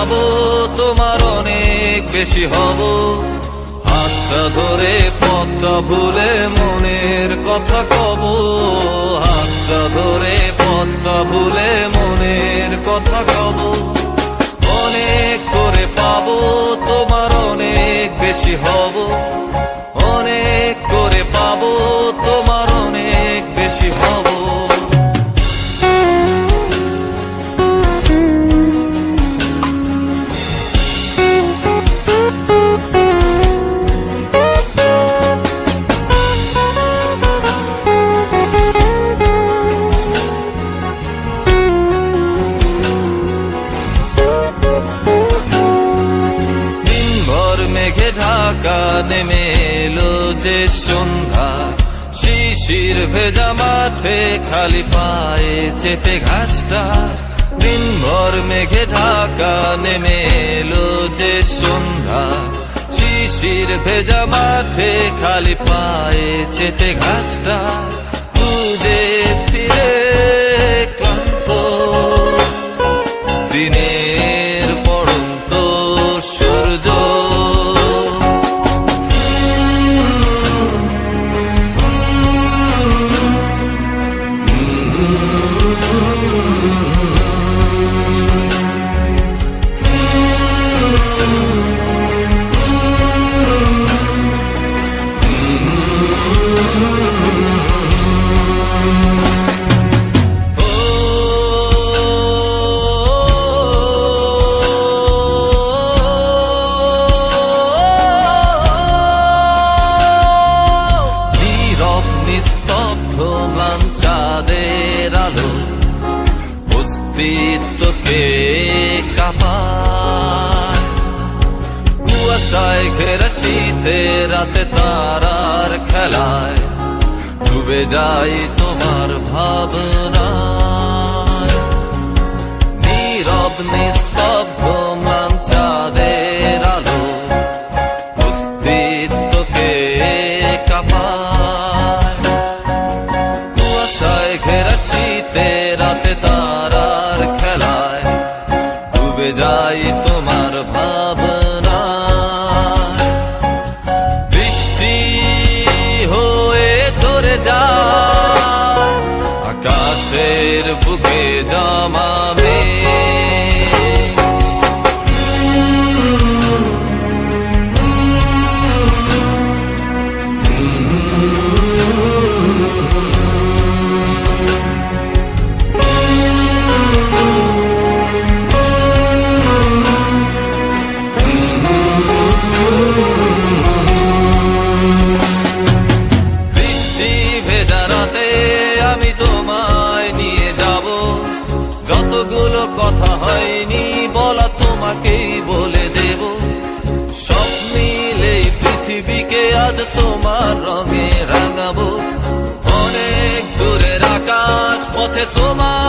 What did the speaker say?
পাবো তোমার অনেক বেশি হব। হাতটা ধরে পথটা ভুলে মনের কথা কব, হাতটা ধরে পথটা ভুলে মনের কথা কব। অনেক করে পাবো তোমার অনেক বেশি হব, অনেক করে পাবো তোমার অনেক বেশি হব। মেঘে ঢাকা নেমে এলো যে সন্ধ্যা, শিশির ভেজা মাঠে খালি পায়ে চেপে ঘাসটা। দিনভর মেঘে ঢাকা নেমে এলো যে সন্ধ্যা, শিশির ভেজা মাঠে খালি পায়ে চেপে ঘাসটা। খুঁজে ফিরে ক্লান্ত দিনের পড়ন্ত সূর্য, চাঁদের আলো অস্তিত্বকে কাঁপায়। কুয়াশায় ঘেরা শীতের রাতে তারার খেলায় ডুবে যাই তোমার ভাবনায়। নীরব নিস্তব্ধ ম্লান চাঁদের আলো অস্তিত্বকে কাঁপায়। কুয়াশায় ঘেরা শীতের রাতে তারার খেলায় ডুবে যাই তোমার ভাবনায়। বৃষ্টি হয়ে ঝরে যায় আকাশের বুকে জমা মেঘ। আমি তোমায় নিয়ে যাব, যতগুলো কথা হয়নি বলা তোমাকেই বলে দেব। সব মিলেই পৃথিবীকে আজ তোমার রঙে রাঙাবো। অনেক দূরের আকাশ পথে তোমার